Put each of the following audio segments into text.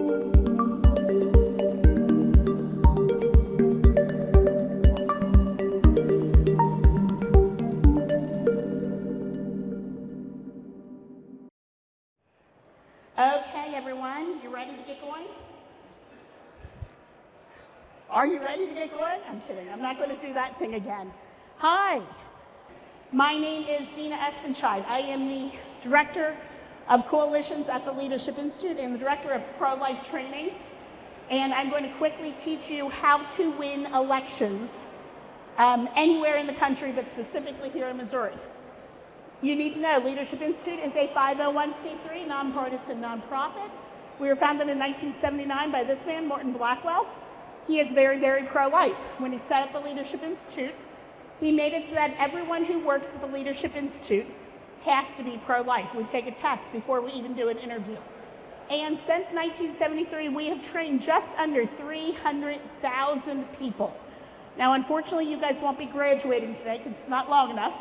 Okay, everyone, you ready to get going? Are you ready to get going? I'm kidding. I'm not going to do that thing again. Hi, my name is Dena Espenscheid. I am the Director of Coalitions at the Leadership Institute and the Director of Pro-Life Trainings. And I'm going to quickly teach you how to win elections anywhere in the country, but specifically here in Missouri. You need to know Leadership Institute is a 501c3 nonpartisan nonprofit. We were founded in 1979 by this man, Morton Blackwell. He is very, very pro-life. When he set up the Leadership Institute, he made it so that everyone who works at the Leadership Institute has to be pro-life. We take a test before we even do an interview. And since 1973, we have trained just under 300,000 people. Now, unfortunately, you guys won't be graduating today because it's not long enough.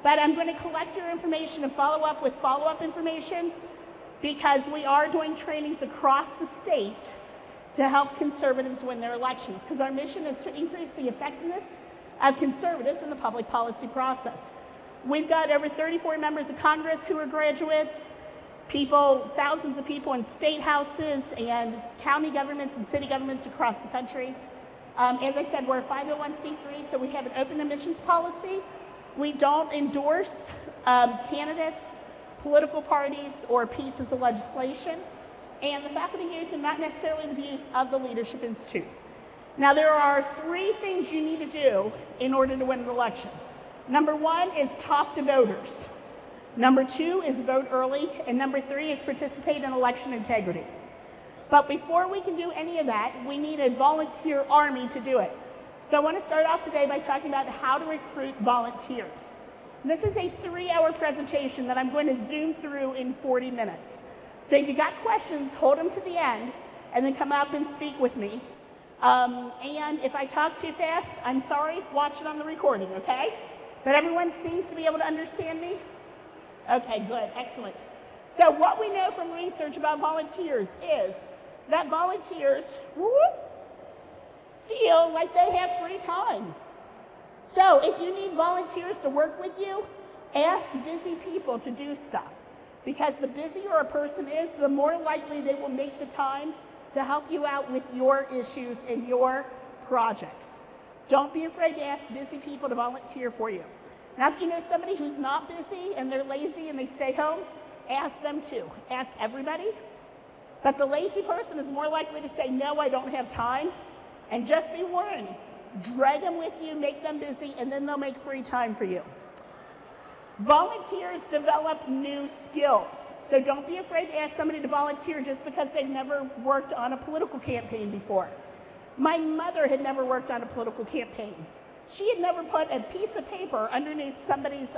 But I'm going to collect your information and follow up with follow-up information because we are doing trainings across the state to help conservatives win their elections, because our mission is to increase the effectiveness of conservatives in the public policy process. We've got over 34 members of Congress who are graduates, thousands of people in state houses and county governments and city governments across the country. As I said, we're a 501c3, so we have an open admissions policy. We don't endorse candidates, political parties, or pieces of legislation. And the faculty views are not necessarily the views of the Leadership Institute. Now, there are 3 things you need to do in order to win an election. Number 1 is talk to voters. Number 2 is vote early. And number 3 is participate in election integrity. But before we can do any of that, we need a volunteer army to do it. So I want to start off today by talking about how to recruit volunteers. And this is a 3-hour presentation that I'm going to zoom through in 40 minutes. So if you got questions, hold them to the end and then come up and speak with me. And if I talk too fast, I'm sorry, watch it on the recording, okay? But everyone seems to be able to understand me? Okay, good, excellent. So what we know from research about volunteers is that volunteers feel like they have free time. So if you need volunteers to work with you, ask busy people to do stuff. Because the busier a person is, the more likely they will make the time to help you out with your issues and your projects. Don't be afraid to ask busy people to volunteer for you. Now, if you know somebody who's not busy and they're lazy and they stay home, ask them too. Ask everybody. But the lazy person is more likely to say, no, I don't have time. And just be warned, drag them with you, make them busy, and then they'll make free time for you. Volunteers develop new skills. So don't be afraid to ask somebody to volunteer just because they've never worked on a political campaign before. My mother had never worked on a political campaign. She had never put a piece of paper underneath somebody's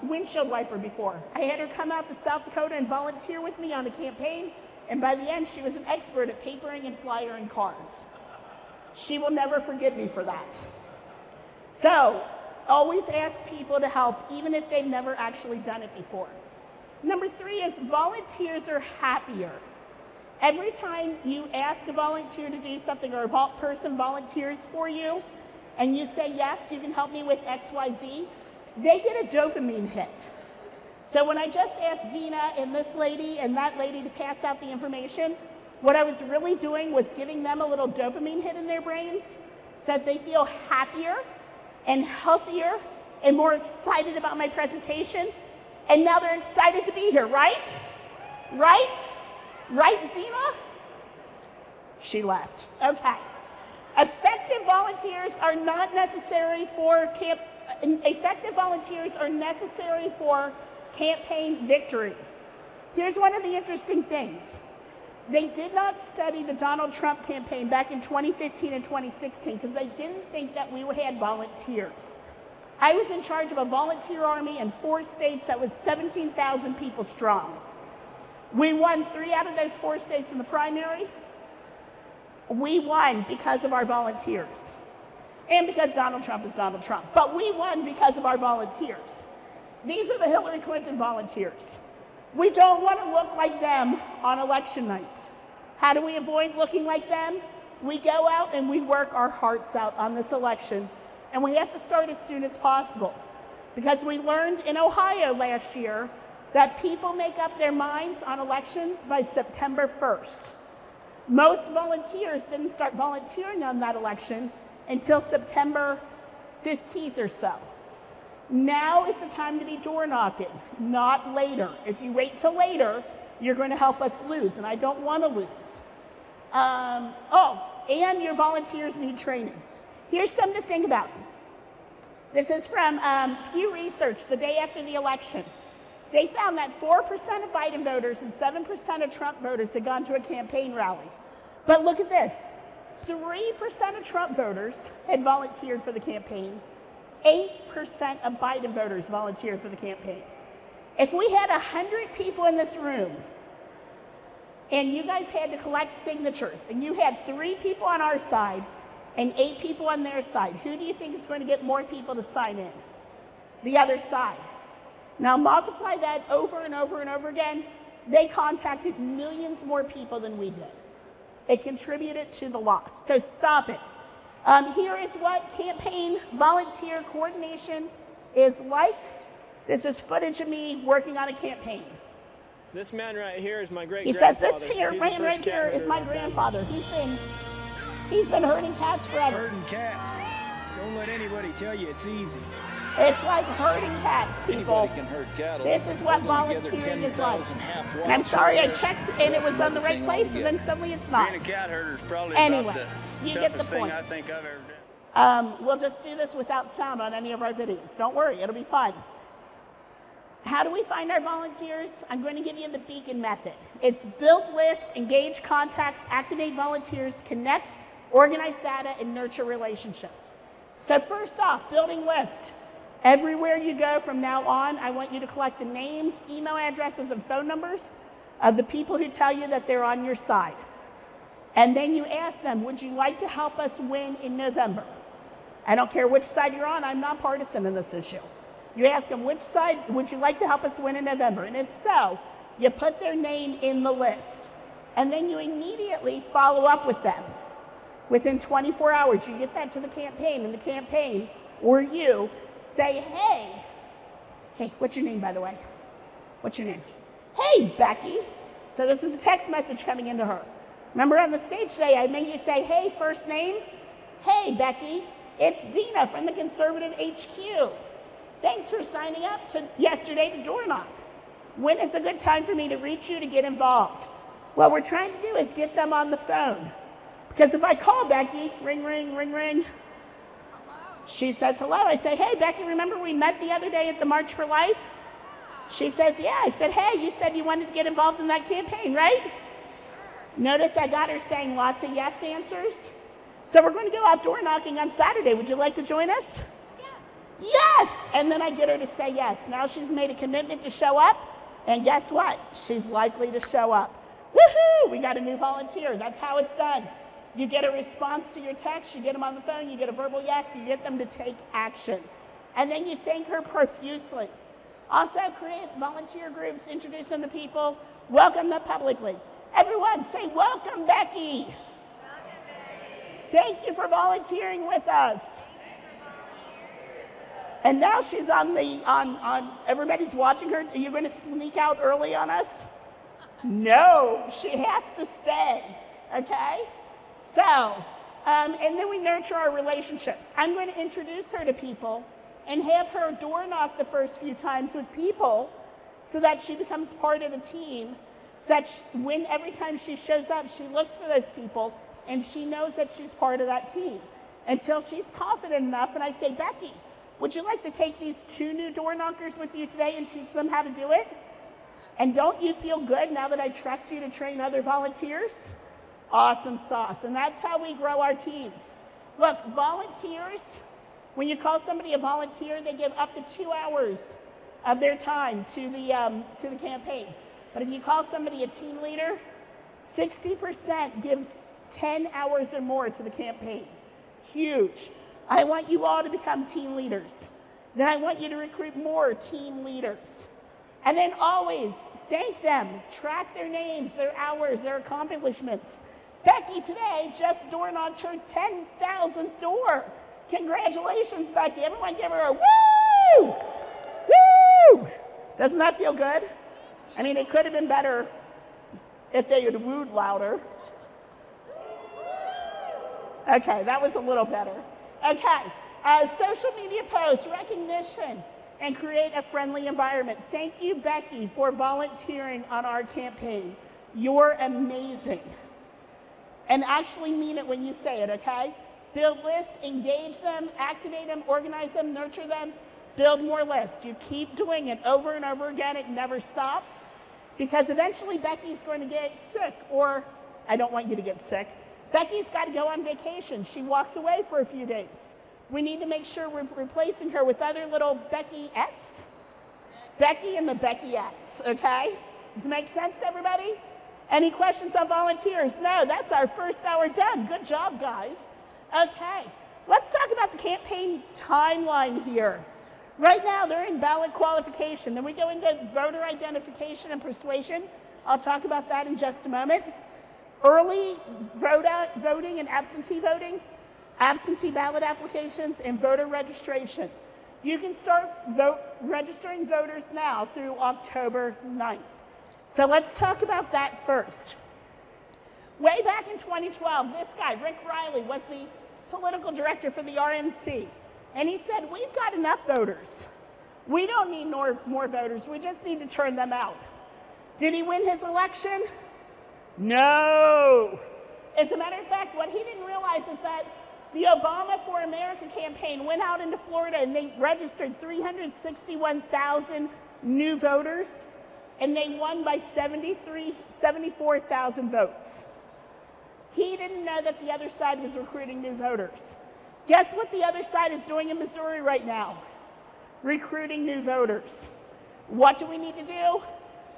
windshield wiper before. I had her come out to South Dakota and volunteer with me on a campaign, and by the end, she was an expert at papering and flyering cars. She will never forgive me for that. So, always ask people to help, even if they've never actually done it before. Number 3 is volunteers are happier. Every time you ask a volunteer to do something or a person volunteers for you, and you say, yes, you can help me with XYZ, they get a dopamine hit. So when I just asked Zena and this lady and that lady to pass out the information, what I was really doing was giving them a little dopamine hit in their brains so that they feel happier and healthier and more excited about my presentation. And now they're excited to be here, right? Right? Right, Zena? She left. Okay. Effective volunteers are not necessary for campaign victory. Here's one of the interesting things. They did not study the Donald Trump campaign back in 2015 and 2016 because they didn't think that we had volunteers. I was in charge of a volunteer army in 4 states that was 17,000 people strong. We won 3 out of those 4 states in the primary. We won because of our volunteers. And because Donald Trump is Donald Trump. But we won because of our volunteers. These are the Hillary Clinton volunteers. We don't want to look like them on election night. How do we avoid looking like them? We go out and we work our hearts out on this election, and we have to start as soon as possible. Because we learned in Ohio last year that people make up their minds on elections by September 1st. Most volunteers didn't start volunteering on that election until September 15th or so. Now is the time to be door knocking, not later. If you wait till later, you're going to help us lose, and I don't want to lose. And your volunteers need training. Here's something to think about. This is from Pew Research the day after the election. They found that 4% of Biden voters and 7% of Trump voters had gone to a campaign rally. But look at this. 3% of Trump voters had volunteered for the campaign. 8% of Biden voters volunteered for the campaign. If we had 100 people in this room and you guys had to collect signatures and you had 3 people on our side and 8 people on their side, who do you think is going to get more people to sign in? The other side. Now multiply that over and over and over again. They contacted millions more people than we did. It contributed to the loss. So stop it. Here is what campaign volunteer coordination is like. This is footage of me working on a campaign. This man right here is my great-grandfather. He says this man right here is my grandfather. He's been herding cats forever. Herding cats. Don't let anybody tell you it's easy. It's like herding cats, people. Anybody can herd cattle. This is what volunteering is like. And I'm sorry, I checked and it was on the right place, and then suddenly it's not. Being a cat herder is probably Anyway, about you the get the toughest thing point. I think I've ever done. We'll just do this without sound on any of our videos. Don't worry, it'll be fun. How do we find our volunteers? I'm going to give you the beacon method. It's build list, engage contacts, activate volunteers, connect, organize data, and nurture relationships. So first off, building list. Everywhere you go from now on, I want you to collect the names, email addresses, and phone numbers of the people who tell you that they're on your side. And then you ask them, would you like to help us win in November? I don't care which side you're on, I'm not partisan in this issue. You ask them, which side would you like to help us win in November? And if so, you put their name in the list. And then you immediately follow up with them. Within 24 hours, you get that to the campaign, and the campaign, or you, say, hey, what's your name, by the way? What's your name? Hey, Becky. So this is a text message coming into her. Remember on the stage today, I made you say, hey, first name. Hey, Becky, it's Dena from the Conservative HQ. Thanks for signing up yesterday to door knock. When is a good time for me to reach you to get involved? What we're trying to do is get them on the phone. Because if I call Becky, ring, ring, ring, ring, she says hello. I say, hey, Becky, remember we met the other day at the March for Life? She says, yeah. I said, hey, you said you wanted to get involved in that campaign, right? Notice I got her saying lots of yes answers. So we're going to go out door knocking on Saturday. Would you like to join us? Yes. Yes! And then I get her to say yes. Now she's made a commitment to show up, and guess what? She's likely to show up. Woohoo! We got a new volunteer. That's how it's done. You get a response to your text, you get them on the phone, you get a verbal yes, you get them to take action. And then you thank her profusely. Also create volunteer groups, introduce them to people, welcome them publicly. Everyone say, welcome, Becky. Thank you for volunteering with us. And now she's on everybody's watching her. Are you going to sneak out early on us? No, she has to stay, okay? So, and then we nurture our relationships. I'm going to introduce her to people and have her door knock the first few times with people so that she becomes part of the team, such when every time she shows up, she looks for those people and she knows that she's part of that team until she's confident enough. And I say, Becky, would you like to take these 2 new door knockers with you today and teach them how to do it? And don't you feel good now that I trust you to train other volunteers? Awesome sauce. And that's how we grow our teams. Look, volunteers, when you call somebody a volunteer, they give up to 2 hours of their time to the campaign. But if you call somebody a team leader, 60% gives 10 hours or more to the campaign. Huge. I want you all to become team leaders. Then I want you to recruit more team leaders. And then always thank them, track their names, their hours, their accomplishments. Becky today just door knocked her 10,000th door. Congratulations, Becky. Everyone give her a woo! Woo! Doesn't that feel good? I mean, it could have been better if they had wooed louder. Okay, that was a little better. Okay, social media posts, recognition, and create a friendly environment. Thank you, Becky, for volunteering on our campaign. You're amazing. And actually mean it when you say it, okay? Build lists, engage them, activate them, organize them, nurture them, build more lists. You keep doing it over and over again. It never stops because eventually Becky's going to get sick, or I don't want you to get sick. Becky's got to go on vacation. She walks away for a few days. We need to make sure we're replacing her with other little Becky-ettes. Becky and the Becky-ettes, okay? Does it make sense to everybody? Any questions on volunteers? No, that's our first hour done. Good job, guys. Okay, let's talk about the campaign timeline here. Right now, they're in ballot qualification. Then we go into voter identification and persuasion. I'll talk about that in just a moment. Early voting and absentee voting, absentee ballot applications, and voter registration. You can start registering voters now through October 9th. So let's talk about that first. Way back in 2012, this guy, Rick Riley, was the political director for the RNC. And he said, we've got enough voters. We don't need more voters. We just need to turn them out. Did he win his election? No. As a matter of fact, what he didn't realize is that the Obama for America campaign went out into Florida and they registered 361,000 new voters, and they won by 74,000 votes. He didn't know that the other side was recruiting new voters. Guess what the other side is doing in Missouri right now? Recruiting new voters. What do we need to do?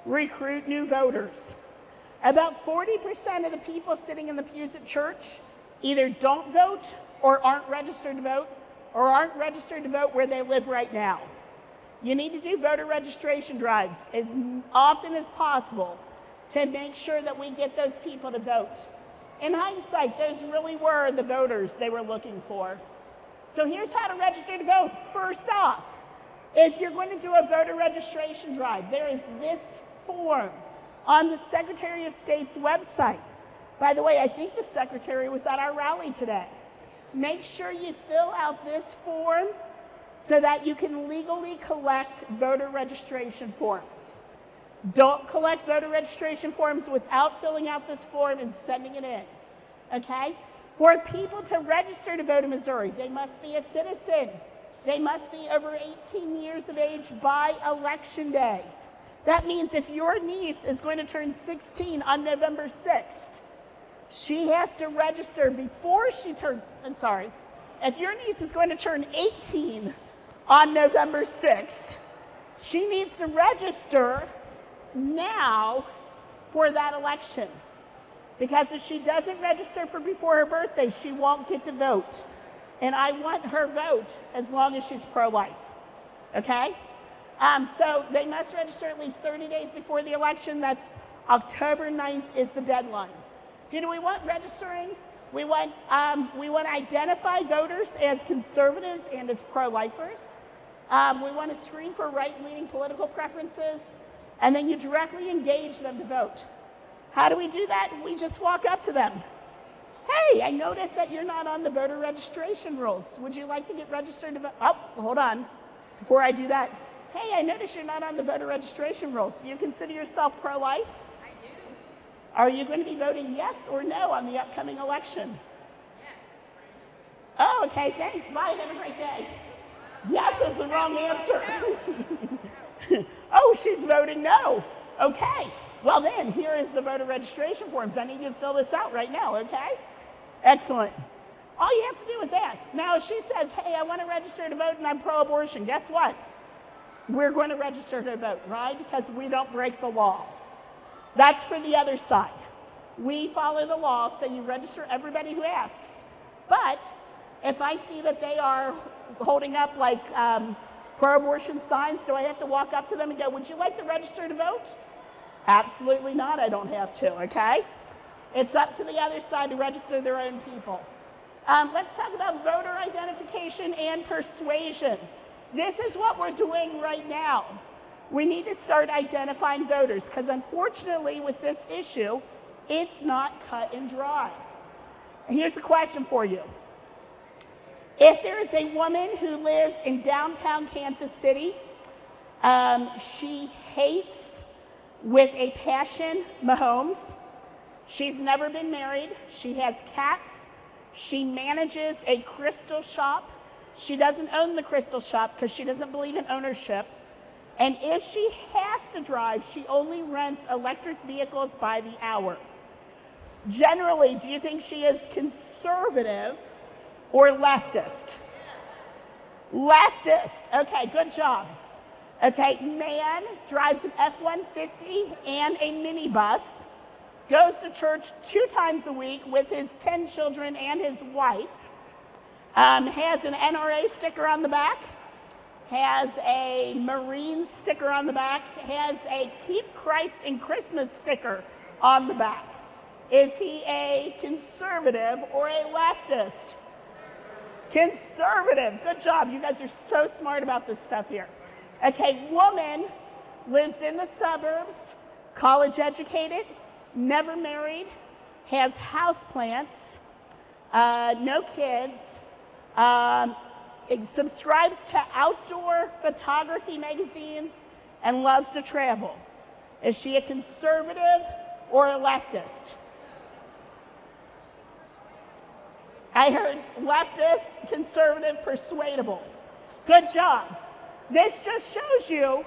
Recruit new voters. About 40% of the people sitting in the pews at church either don't vote or aren't registered to vote, or aren't registered to vote where they live right now. You need to do voter registration drives as often as possible to make sure that we get those people to vote. In hindsight, those really were the voters they were looking for. So here's how to register to vote. First off, if you're going to do a voter registration drive, there is this form on the Secretary of State's website. By the way, I think the Secretary was at our rally today. Make sure you fill out this form so that you can legally collect voter registration forms. Don't collect voter registration forms without filling out this form and sending it in, okay? For people to register to vote in Missouri, they must be a citizen. They must be over 18 years of age by election day. That means if your niece is going to turn 16 on November 6th, she has to register before she turns, if your niece is going to turn 18 on November 6th, she needs to register now for that election. Because if she doesn't register for before her birthday, she won't get to vote. And I want her vote as long as she's pro-life, okay? So they must register at least 30 days before the election. That's October 9th is the deadline. Who do we want registering? We want to identify voters as conservatives and as pro-lifers. We want to screen for right-leaning political preferences, and then you directly engage them to vote. How do we do that? We just walk up to them. Hey, I noticed that you're not on the voter registration rolls. Would you like to get registered to vote? Oh, hold on. Before I do that, hey, I noticed you're not on the voter registration rolls. Do you consider yourself pro-life? I do. Are you going to be voting yes or no on the upcoming election? Yes. Oh, okay, thanks. Bye, have a great day. Yes is the wrong answer. Oh, she's voting no. Okay. Well then, here is the voter registration forms. I need you to fill this out right now, okay? Excellent. All you have to do is ask. Now, if she says, hey, I want to register to vote and I'm pro-abortion, guess what? We're going to register to vote, right? Because we don't break the law. That's for the other side. We follow the law, so you register everybody who asks. But if I see that they are holding up like pro-abortion signs, do I have to walk up to them and go, would you like to register to vote? Absolutely not, I don't have to, okay? It's up to the other side to register their own people. Let's talk about voter identification and persuasion. This is what we're doing right now. We need to start identifying voters because unfortunately with this issue, it's not cut and dry. Here's a question for you. If there is a woman who lives in downtown Kansas City, she hates with a passion Mahomes. She's never been married. She has cats. She manages a crystal shop. She doesn't own the crystal shop because she doesn't believe in ownership. And if she has to drive, she only rents electric vehicles by the hour. Generally, do you think she is conservative or leftist? Leftist. Okay, good job. Okay, man drives an F-150 and a minibus, goes to church 2 times a week with his 10 children and his wife, has an NRA sticker on the back, has a Marine sticker on the back, has a Keep Christ in Christmas sticker on the back. Is he a conservative or a leftist? Conservative. Good job. You guys are so smart about this stuff here. Okay, woman lives in the suburbs, college educated, never married, has houseplants, no kids, subscribes to outdoor photography magazines, and loves to travel. Is she a conservative or a leftist? I heard leftist, conservative, persuadable. Good job. This just shows you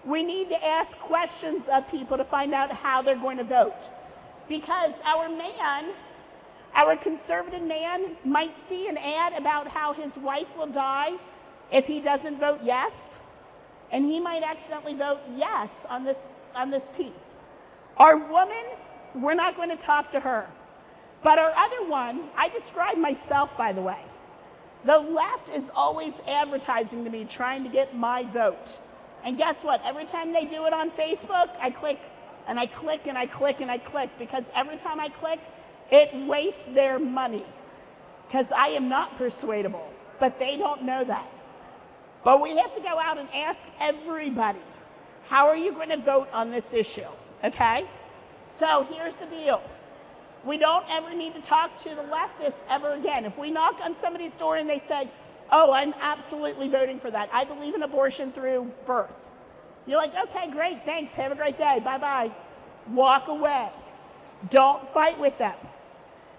we need to ask questions of people to find out how they're going to vote. Because our conservative man might see an ad about how his wife will die if he doesn't vote yes, and he might accidentally vote yes on this piece. Our woman, we're not going to talk to her. But our other one, I describe myself, by the way. The left is always advertising to me, trying to get my vote. And guess what? Every time they do it on Facebook, I click, and I click, and I click, and I click, because every time I click, it wastes their money. Because I am not persuadable, but they don't know that. But we have to go out and ask everybody, how are you going to vote on this issue, okay? So here's the deal. We don't ever need to talk to the leftists ever again. If we knock on somebody's door and they say, oh, I'm absolutely voting for that. I believe in abortion through birth. You're like, okay, great, thanks, have a great day, bye-bye. Walk away. Don't fight with them.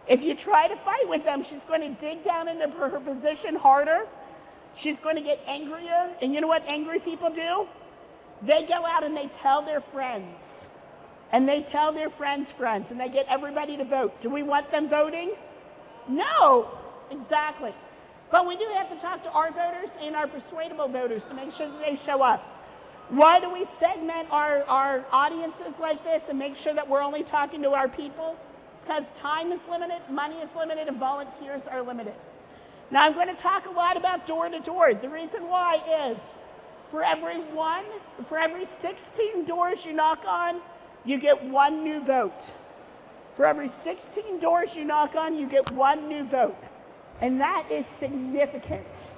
If you try to fight with them, she's going to dig down into her position harder. She's going to get angrier. And you know what angry people do? They go out and they tell their friends. And they tell their friends' friends, and they get everybody to vote. Do we want them voting? No, exactly. But we do have to talk to our voters and our persuadable voters to make sure that they show up. Why do we segment our audiences like this and make sure that we're only talking to our people? It's because time is limited, money is limited, and volunteers are limited. Now I'm going to talk a lot about door-to-door. The reason why is for every 16 doors you knock on, you get 1 new vote. For every 16 doors you knock on, you get 1 new vote. And that is significant.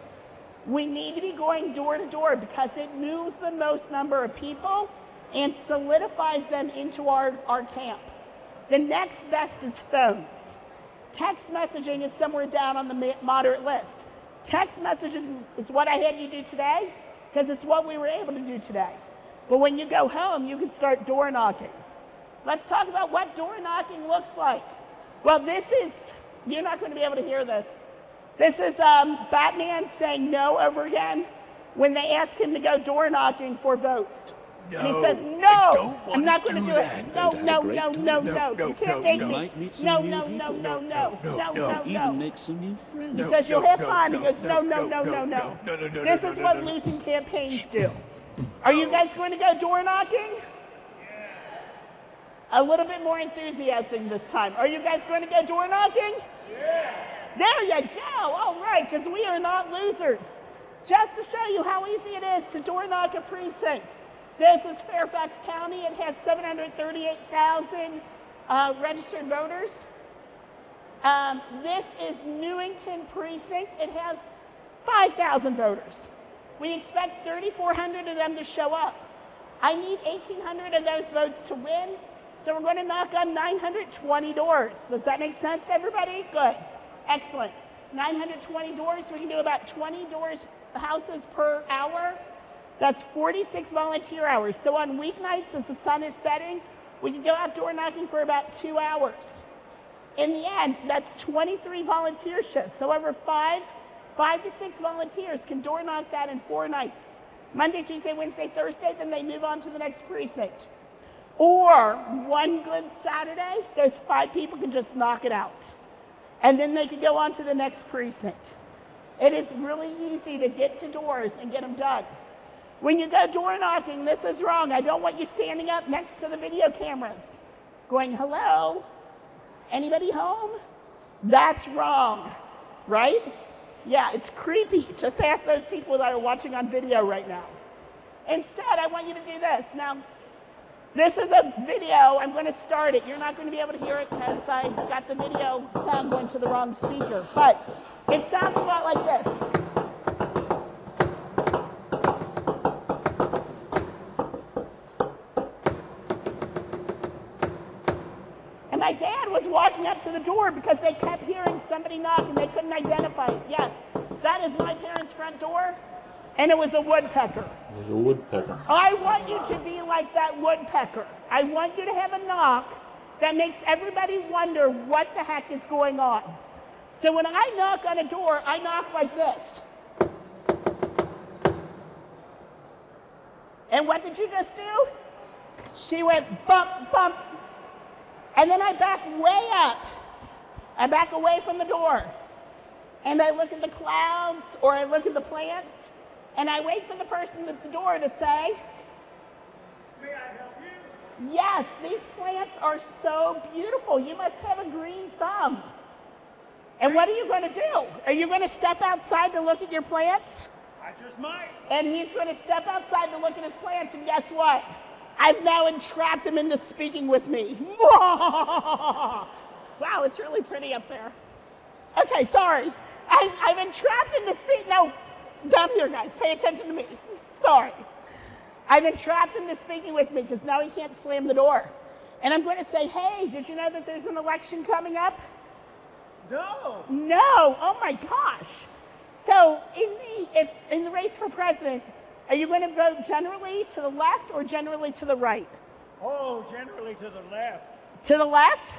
We need to be going door to door because it moves the most number of people and solidifies them into our camp. The next best is phones. Text messaging is somewhere down on the moderate list. Text messaging is what I had you do today because it's what we were able to do today. But when you go home, you can start door knocking. Let's talk about what door knocking looks like. Well, this is, you're not going to be able to hear this. This is Batman saying no over again when they ask him to go door knocking for votes. No, and he says, no, I'm not going to do it. No. You can't make me. No. Even make some new friends. He says, you'll have fun. He goes, no. This is what losing campaigns do. Are you guys going to go door knocking? A little bit more enthusiasm this time. Are you guys going to go door knocking? Yeah. There you go. All right, because we are not losers. Just to show you how easy it is to door knock a precinct. This is Fairfax County. It has 738,000 registered voters. This is Newington Precinct. It has 5,000 voters. We expect 3,400 of them to show up. I need 1,800 of those votes to win, so we're going to knock on 920 doors. Does that make sense to everybody? Good. Excellent. 920 doors, we can do about 20 houses per hour. That's 46 volunteer hours. So on weeknights, as the sun is setting, we can go out door knocking for about 2 hours. In the end, that's 23 volunteer shifts. So over 5 to 6 volunteers can door knock that in 4 nights. Monday, Tuesday, Wednesday, Thursday, then they move on to the next precinct. Or one good Saturday, those 5 people can just knock it out. And then they can go on to the next precinct. It is really easy to get to doors and get them done. When you go door knocking, this is wrong. I don't want you standing up next to the video cameras going, hello, anybody home? That's wrong, right? Yeah, it's creepy. Just ask those people that are watching on video right now. Instead, I want you to do this. Now, this is a video. I'm going to start it. You're not going to be able to hear it because I got the video sound going to the wrong speaker. But it sounds a lot like this. And my dad was walking up to the door because they kept hearing somebody knock and they couldn't identify it. Yes, that is my parents' front door, and it was a woodpecker. It was a woodpecker. I want you to be like that woodpecker. I want you to have a knock that makes everybody wonder what the heck is going on. So when I knock on a door, I knock like this. And what did you just do? She went bump, bump. And then I back way up. I back away from the door. And I look at the clouds or I look at the plants. And I wait for the person at the door to say, may I help you? Yes, these plants are so beautiful. You must have a green thumb. And what are you going to do? Are you going to step outside to look at your plants? I just might. And he's going to step outside to look at his plants, and guess what? I've now entrapped him into speaking with me. Wow, it's really pretty up there. Okay, sorry. I've entrapped him to speak. No, down here, guys. Pay attention to me. Sorry. I've entrapped him to speaking with me because now he can't slam the door. And I'm going to say, hey, did you know that there's an election coming up? No. No. Oh, my gosh. So in the race for president, are you going to vote generally to the left or generally to the right? Oh, generally to the left. To the left?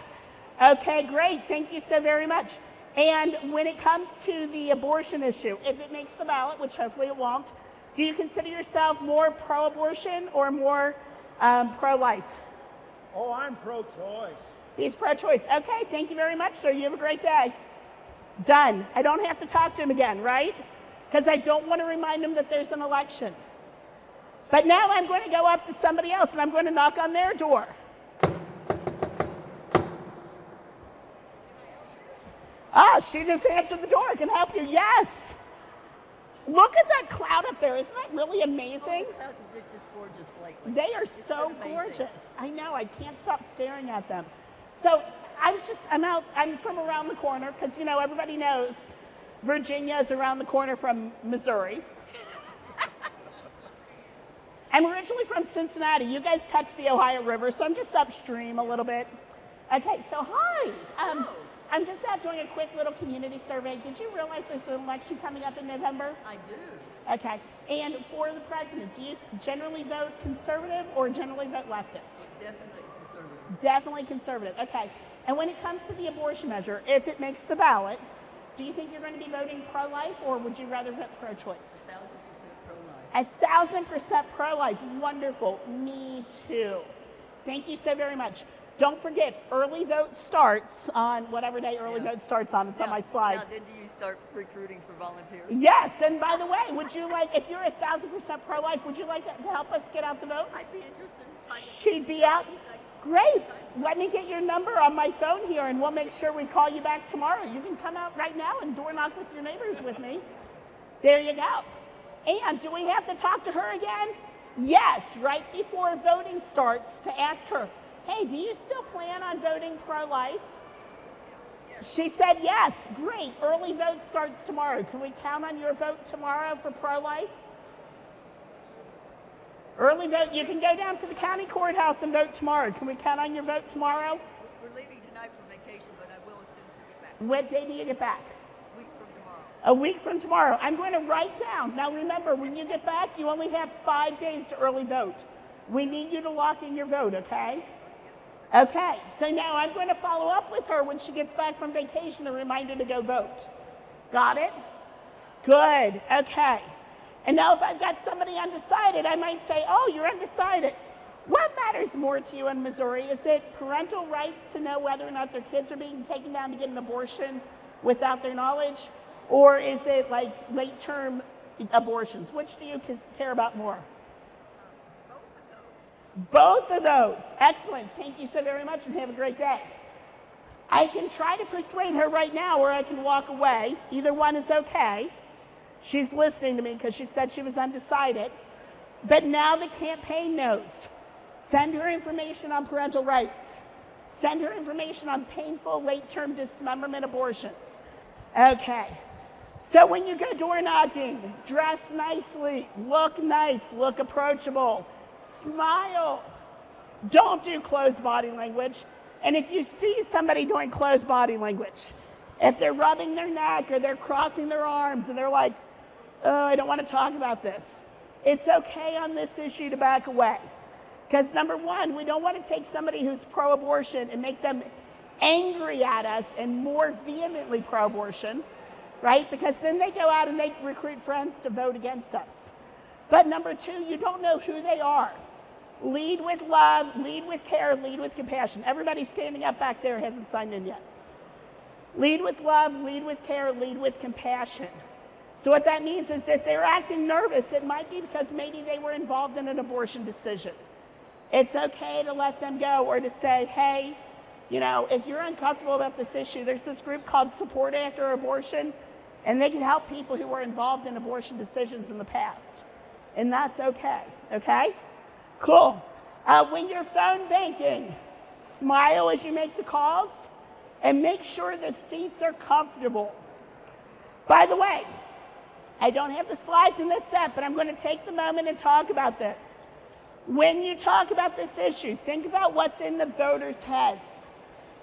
Okay, great. Thank you so very much. And when it comes to the abortion issue, if it makes the ballot, which hopefully it won't, do you consider yourself more pro-abortion or more pro-life? Oh, I'm pro-choice. He's pro-choice. Okay, thank you very much, sir. You have a great day. Done. I don't have to talk to him again, right? Because I don't want to remind him that there's an election. But now I'm going to go up to somebody else and I'm going to knock on their door. Ah, she just answered the door. I can help you. Yes. Look at that cloud up there. Isn't that really amazing? Oh, the clouds are just gorgeous lately. They are so gorgeous. I know. I can't stop staring at them. So I'm from around the corner because, you know, everybody knows Virginia is around the corner from Missouri. I'm originally from Cincinnati. You guys touch the Ohio River, so I'm just upstream a little bit. Okay, so hi. I'm just out doing a quick little community survey. Did you realize there's an election coming up in November? I do. Okay. And for the president, do you generally vote conservative or generally vote leftist? Definitely conservative. Definitely conservative. Okay. And when it comes to the abortion measure, if it makes the ballot, do you think you're going to be voting pro-life or would you rather vote pro-choice? 1,000% pro-life. 1,000% pro-life. Wonderful. Me too. Thank you so very much. Don't forget, early vote starts on whatever day early vote starts on. It's on my slide. Now, then do you start recruiting for volunteers? Yes, and by the way, would you like, if you're 1,000% pro-life, would you like to help us get out the vote? I'd be interested. She'd be out. Great. Let me get your number on my phone here, and we'll make sure we call you back tomorrow. You can come out right now and door knock with your neighbors with me. There you go. And do we have to talk to her again? Yes, right before voting starts, to ask her, hey, do you still plan on voting pro-life? She said yes. Great. Early vote starts tomorrow. Can we count on your vote tomorrow for pro-life? Early vote. You can go down to the county courthouse and vote tomorrow. Can we count on your vote tomorrow? We're leaving tonight for vacation, but I will as soon as we get back. What day do you get back? A week from tomorrow. A week from tomorrow. I'm going to write down. Now remember, when you get back, you only have 5 days to early vote. We need you to lock in your vote, okay? Okay, so now I'm going to follow up with her when she gets back from vacation and remind her to go vote. Got it? Good, okay. And now if I've got somebody undecided, I might say, oh, you're undecided. What matters more to you in Missouri? Is it parental rights to know whether or not their kids are being taken down to get an abortion without their knowledge? Or is it like late-term abortions? Which do you care about more? Both of those. Excellent. Thank you so very much and have a great day. I can try to persuade her right now or I can walk away. Either one is okay. She's listening to me because she said she was undecided. But now the campaign knows. Send her information on parental rights. Send her information on painful late-term dismemberment abortions. Okay. So when you go door knocking, dress nicely, look nice, look approachable. Smile. Don't do closed body language. And if you see somebody doing closed body language, if they're rubbing their neck or they're crossing their arms and they're like, oh, I don't want to talk about this, it's okay on this issue to back away. Because number one, we don't want to take somebody who's pro-abortion and make them angry at us and more vehemently pro-abortion, right? Because then they go out and they recruit friends to vote against us. But number two, you don't know who they are. Lead with love, lead with care, lead with compassion. Everybody standing up back there hasn't signed in yet. Lead with love, lead with care, lead with compassion. So what that means is if they're acting nervous, it might be because maybe they were involved in an abortion decision. It's okay to let them go or to say, hey, you know, if you're uncomfortable about this issue, there's this group called Support After Abortion, and they can help people who were involved in abortion decisions in the past. And that's okay, okay? Cool. When you're phone banking, smile as you make the calls and make sure the seats are comfortable. By the way, I don't have the slides in this set, but I'm going to take the moment and talk about this. When you talk about this issue, think about what's in the voters' heads.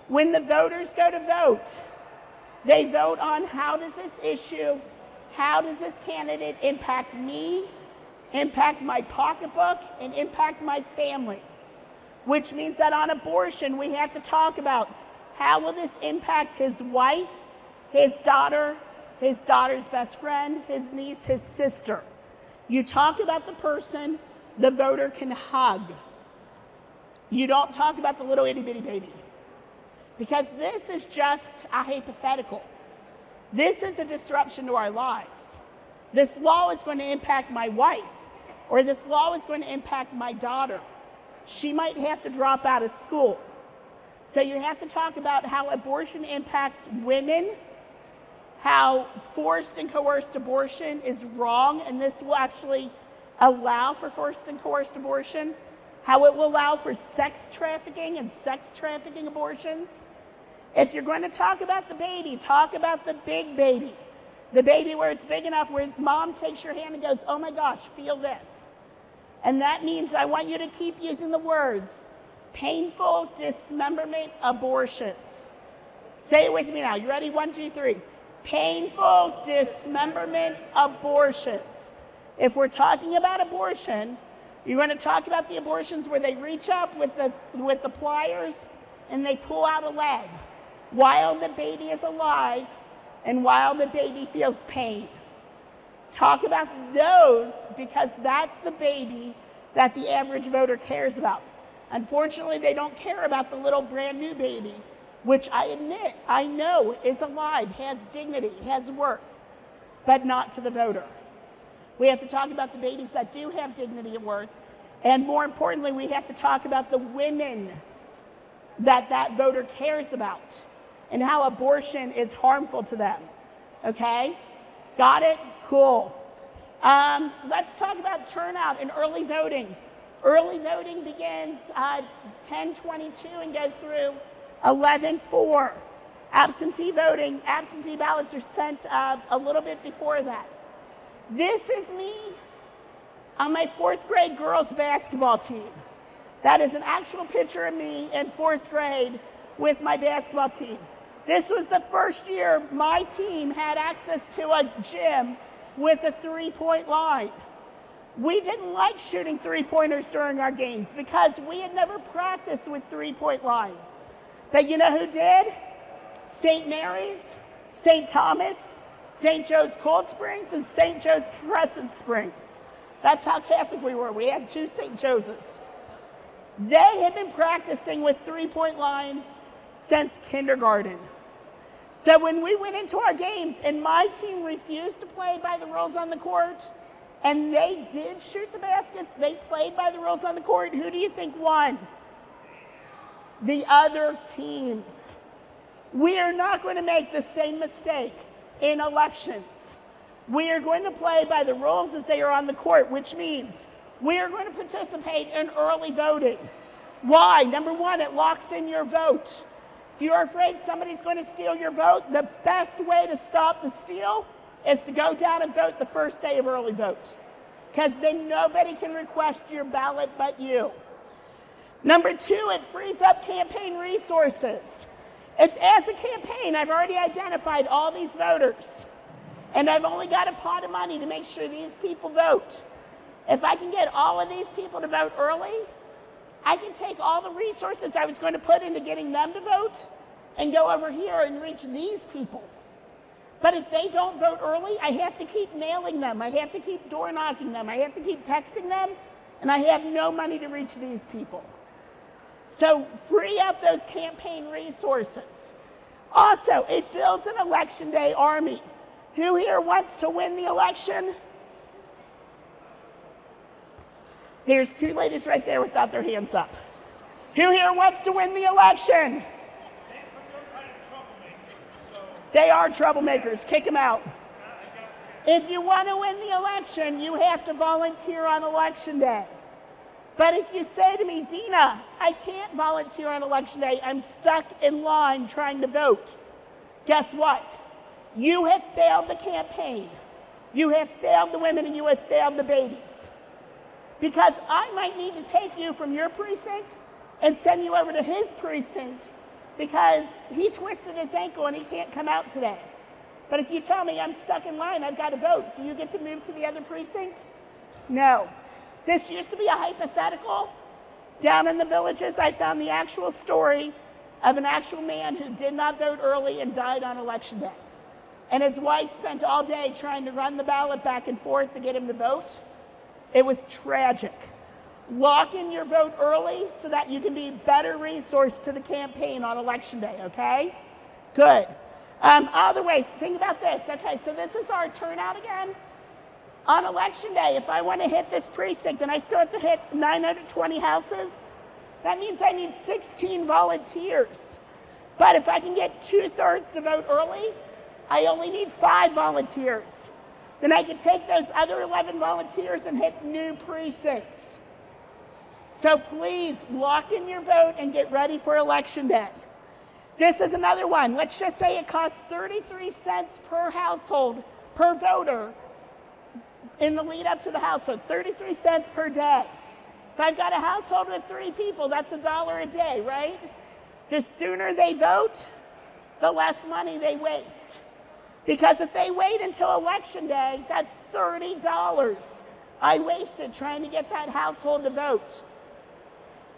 When the voters go to vote, they vote on how does this issue, how does this candidate impact me, impact my pocketbook, and impact my family. Which means that on abortion, we have to talk about how will this impact his wife, his daughter's best friend, his niece, his sister. You talk about the person the voter can hug. You don't talk about the little itty bitty baby. Because this is just a hypothetical. This is a disruption to our lives. This law is going to impact my wife, or this law is going to impact my daughter. She might have to drop out of school. So you have to talk about how abortion impacts women, how forced and coerced abortion is wrong, and this will actually allow for forced and coerced abortion, how it will allow for sex trafficking and sex trafficking abortions. If you're going to talk about the baby, talk about the big baby. The baby where it's big enough where mom takes your hand and goes, oh my gosh, feel this. And that means I want you to keep using the words, painful dismemberment abortions. Say it with me now. You ready? 1, 2, 3. Painful dismemberment abortions. If we're talking about abortion, you're going to talk about the abortions where they reach up with the pliers and they pull out a leg while the baby is alive and while the baby feels pain. Talk about those because that's the baby that the average voter cares about. Unfortunately, they don't care about the little brand new baby, which I admit, I know is alive, has dignity, has worth, but not to the voter. We have to talk about the babies that do have dignity and worth, and more importantly, we have to talk about the women that voter cares about and how abortion is harmful to them. Okay? Got it? Cool. Let's talk about turnout and early voting. Early voting begins 10:22 and goes through 11:04. Absentee voting, absentee ballots are sent a little bit before that. This is me on my 4th grade girls basketball team. That is an actual picture of me in 4th grade with my basketball team. This was the first year my team had access to a gym with a 3-point line. We didn't like shooting 3-pointers during our games because we had never practiced with 3-point lines. But you know who did? St. Mary's, St. Thomas, St. Joe's Cold Springs, and St. Joe's Crescent Springs. That's how Catholic we were. We had 2 St. Joseph's. They had been practicing with 3-point lines since kindergarten. So when we went into our games and my team refused to play by the rules on the court, and they did shoot the baskets, they played by the rules on the court, who do you think won? The other teams. We are not going to make the same mistake in elections. We are going to play by the rules as they are on the court, which means we are going to participate in early voting. Why? Number one, it locks in your vote. If you're afraid somebody's going to steal your vote, the best way to stop the steal is to go down and vote the first day of early vote, because then nobody can request your ballot but you. Number two, it frees up campaign resources. If as a campaign, I've already identified all these voters, and I've only got a pot of money to make sure these people vote, if I can get all of these people to vote early, I can take all the resources I was going to put into getting them to vote and go over here and reach these people. But if they don't vote early, I have to keep mailing them. I have to keep door knocking them. I have to keep texting them, and I have no money to reach these people. So free up those campaign resources. Also, it builds an election day army. Who here wants to win the election? There's 2 ladies right there without their hands up. Who here wants to win the election? They are troublemakers. Kick them out. If you want to win the election, you have to volunteer on election day. But if you say to me, Dena, I can't volunteer on election day, I'm stuck in line trying to vote, guess what? You have failed the campaign. You have failed the women, and you have failed the babies. Because I might need to take you from your precinct and send you over to his precinct because he twisted his ankle and he can't come out today. But if you tell me I'm stuck in line, I've got to vote, do you get to move to the other precinct? No. This used to be a hypothetical. Down in the villages, I found the actual story of an actual man who did not vote early and died on election day. And his wife spent all day trying to run the ballot back and forth to get him to vote. It was tragic. Lock in your vote early so that you can be better resource to the campaign on election day, okay? Good. Other ways, think about this. Okay, so this is our turnout again. On election day, if I want to hit this precinct and I still have to hit 920 houses, that means I need 16 volunteers. But if I can get 2/3 to vote early, I only need 5 volunteers. Then I can take those other 11 volunteers and hit new precincts. So please lock in your vote and get ready for election day. This is another one. Let's just say it costs 33 cents per household, per voter, in the lead up to the household, 33 cents per day. If I've got a household with 3 people, that's $1 a day, right? The sooner they vote, the less money they waste. Because if they wait until election day, that's $30 I wasted trying to get that household to vote.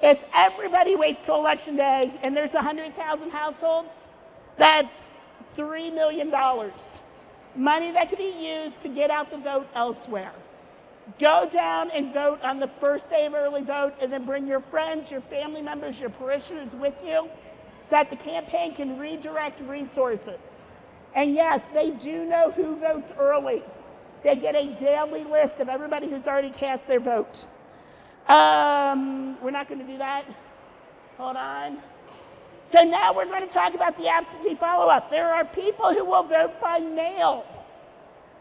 If everybody waits till election day and there's 100,000 households, that's $3 million. Money that could be used to get out the vote elsewhere. Go down and vote on the first day of early vote, and then bring your friends, your family members, your parishioners with you so that the campaign can redirect resources. And yes, they do know who votes early. They get a daily list of everybody who's already cast their vote. We're not going to do that. Hold on. So now we're going to talk about the absentee follow-up. There are people who will vote by mail.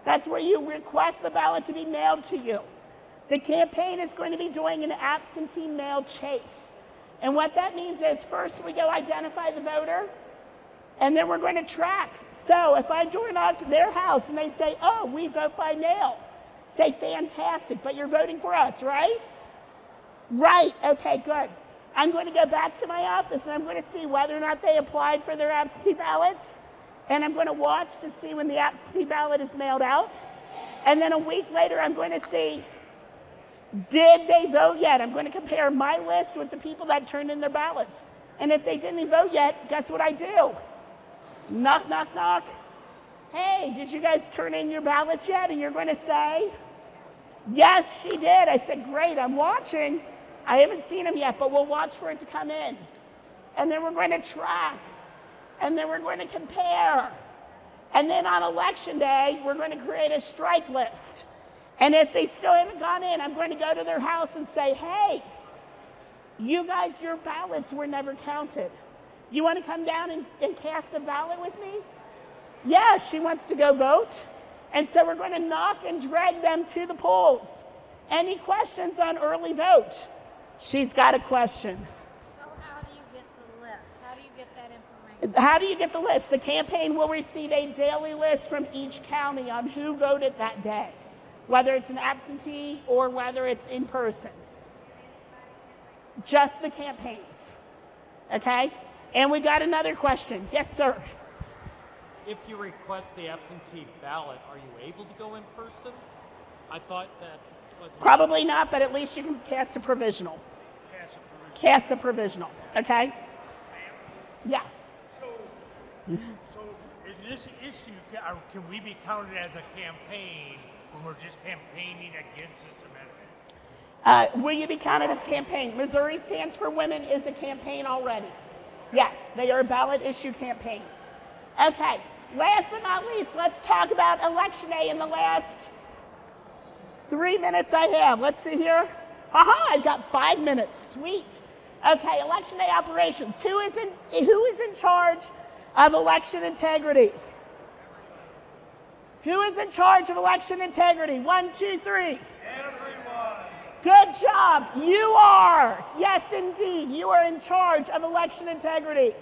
That's where you request the ballot to be mailed to you. The campaign is going to be doing an absentee mail chase. And what that means is first we go identify the voter, and then we're going to track. So if I door knock their house and they say, oh, we vote by mail, say, fantastic, but you're voting for us, right? Right, okay, good. I'm going to go back to my office and I'm going to see whether or not they applied for their absentee ballots. And I'm going to watch to see when the absentee ballot is mailed out. And then a week later, I'm going to see, did they vote yet? I'm going to compare my list with the people that turned in their ballots. And if they didn't vote yet, guess what I do? Knock, knock, knock. Hey, did you guys turn in your ballots yet? And you're going to say, yes, she did. I said, great, I'm watching. I haven't seen them yet, but we'll watch for it to come in. And then we're going to track. And then we're going to compare. And then on election day, we're going to create a strike list. And if they still haven't gone in, I'm going to go to their house and say, hey, you guys, your ballots were never counted. You want to come down and cast a ballot with me? Yeah, she wants to go vote. And so we're going to knock and drag them to the polls. Any questions on early vote? She's got a question. So how do you get the list? How do you get that information? How do you get the list? The campaign will receive a daily list from each county on who voted that day, whether it's an absentee or whether it's in person. Just the campaigns, okay? And we got another question. Yes, sir. If you request the absentee ballot, are you able to go in person? I thought that wasn't... Probably not, but at least you can cast a provisional. Cast a provisional, okay? Yeah. So in this issue, can we be counted as a campaign when we're just campaigning against this amendment? Will you be counted as campaign? Missouri Stands for Women is a campaign already. Yes, they are a ballot issue campaign. Okay, last but not least, let's talk about Election Day in the last 3 minutes I have. Let's see here. Haha, I've got 5 minutes, sweet. Okay, Election Day operations. Who is in charge of election integrity? Who is in charge of election integrity? 1, 2, 3. Everyone. Good job. You are. Yes, indeed. You are in charge of election integrity.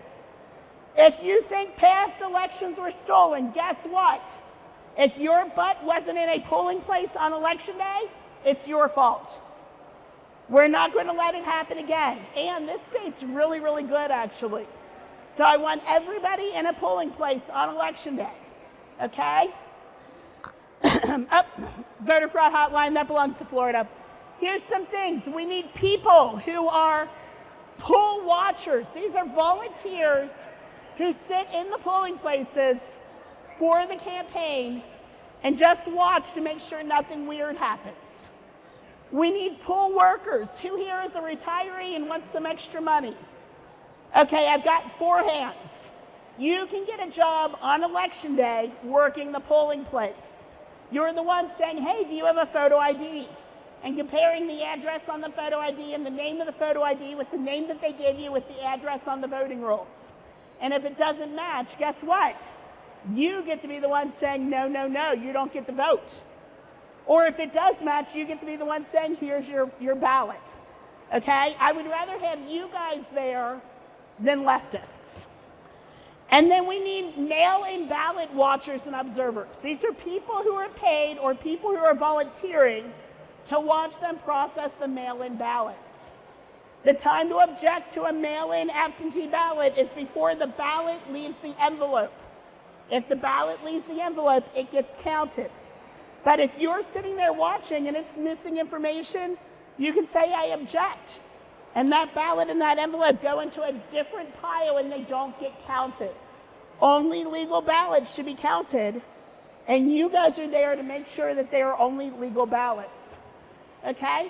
If you think past elections were stolen, guess what? If your butt wasn't in a polling place on Election Day, it's your fault. We're not going to let it happen again. And this state's really, really good, actually. So I want everybody in a polling place on Election Day. Okay? Voter fraud hotline, that belongs to Florida. Here's some things. We need people who are poll watchers. These are volunteers who sit in the polling places for the campaign and just watch to make sure nothing weird happens. We need poll workers. Who here is a retiree and wants some extra money? Okay, I've got 4 hands. You can get a job on Election Day working the polling place. You're the one saying, hey, do you have a photo ID? And comparing the address on the photo ID and the name of the photo ID with the name that they gave you with the address on the voting rolls. And if it doesn't match, guess what? You get to be the one saying, no, no, no, you don't get the vote. Or if it does match, you get to be the one saying, here's your ballot. Okay? I would rather have you guys there than leftists. And then we need mail-in ballot watchers and observers. These are people who are paid or people who are volunteering to watch them process the mail-in ballots. The time to object to a mail-in absentee ballot is before the ballot leaves the envelope. If the ballot leaves the envelope, it gets counted. But if you're sitting there watching and it's missing information, you can say, I object. And that ballot and that envelope go into a different pile and they don't get counted. Only legal ballots should be counted, and you guys are there to make sure that they are only legal ballots. Okay?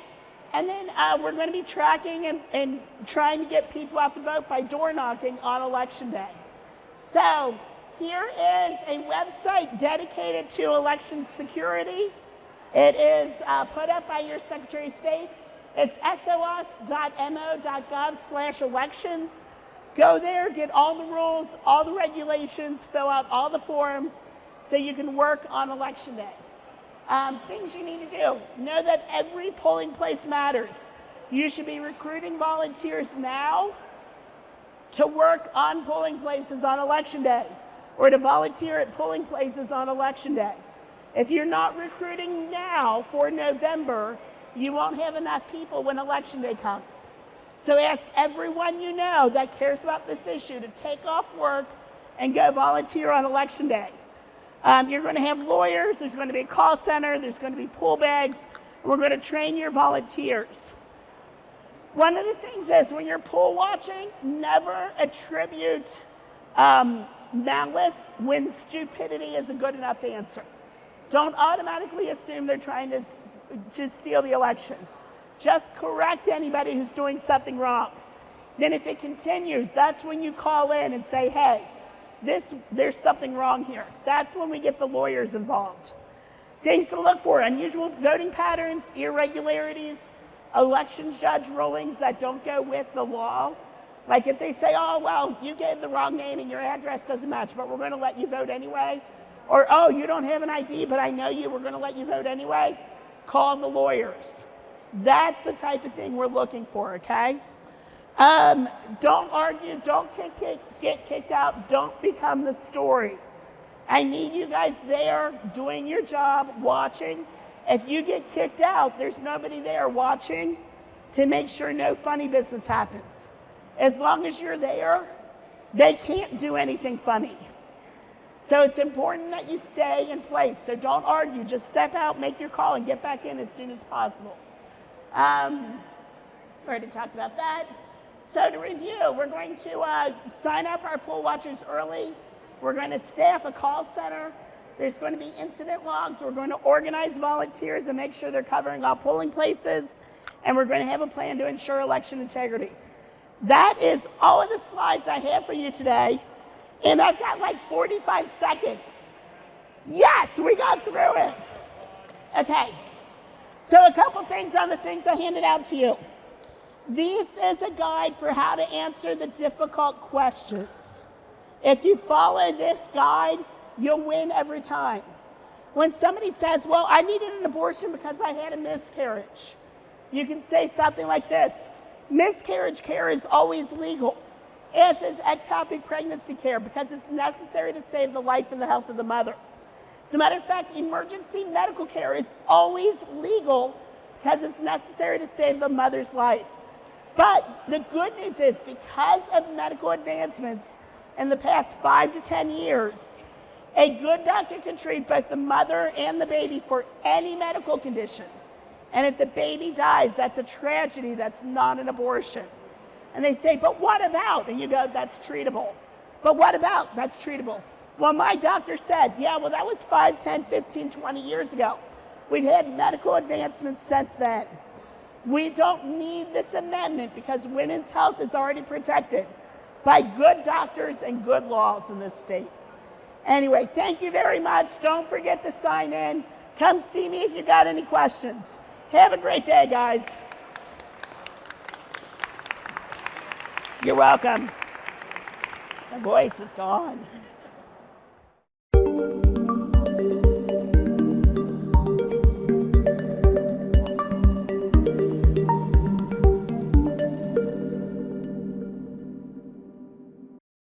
And then we're going to be tracking and trying to get people out to vote by door knocking on Election Day. So here is a website dedicated to election security. It is put up by your Secretary of State. It's sos.mo.gov/elections. Go there, get all the rules, all the regulations, fill out all the forms, so you can work on election day. Things you need to do. Know that every polling place matters. You should be recruiting volunteers now to work on polling places on election day or to volunteer at polling places on election day. If you're not recruiting now for November, you won't have enough people when election day comes. So ask everyone you know that cares about this issue to take off work and go volunteer on election day. You're going to have lawyers, there's going to be a call center, there's going to be pool bags, and we're going to train your volunteers. One of the things is when you're pool watching, never attribute malice when stupidity is a good enough answer. Don't automatically assume they're trying to steal the election. Just correct anybody who's doing something wrong. Then if it continues, that's when you call in and say, hey, there's something wrong here. That's when we get the lawyers involved. Things to look for: unusual voting patterns, irregularities, election judge rulings that don't go with the law. Like if they say, oh, well, you gave the wrong name and your address doesn't match, but we're going to let you vote anyway. Or, oh, you don't have an ID, but I know you, we're going to let you vote anyway. Call the lawyers. That's the type of thing we're looking for, okay? Don't argue, don't get kicked out, don't become the story. I need you guys there doing your job, watching. If you get kicked out, there's nobody there watching to make sure no funny business happens. As long as you're there, they can't do anything funny. So it's important that you stay in place. So don't argue, just step out, make your call, and get back in as soon as possible. Already talked about that. So to review, we're going to sign up our poll watchers early. We're going to staff a call center. There's going to be incident logs. We're going to organize volunteers and make sure they're covering all polling places. And we're going to have a plan to ensure election integrity. That is all of the slides I have for you today. And I've got like 45 seconds. Yes, we got through it. Okay. So a couple things on the things I handed out to you. This is a guide for how to answer the difficult questions. If you follow this guide, you'll win every time. When somebody says, well, I needed an abortion because I had a miscarriage, you can say something like this: miscarriage care is always legal, as is ectopic pregnancy care, because it's necessary to save the life and the health of the mother. As a matter of fact, emergency medical care is always legal because it's necessary to save the mother's life. But the good news is, because of medical advancements in the past 5 to 10 years, a good doctor can treat both the mother and the baby for any medical condition. And if the baby dies, that's a tragedy, that's not an abortion. And they say, but what about? And you go, that's treatable. But what about? That's treatable. Well, my doctor said, yeah, well, that was 5, 10, 15, 20 years ago. We've had medical advancements since then. We don't need this amendment because women's health is already protected by good doctors and good laws in this state. Anyway, thank you very much. Don't forget to sign in. Come see me if you got any questions. Have a great day, guys. You're welcome. My voice is gone.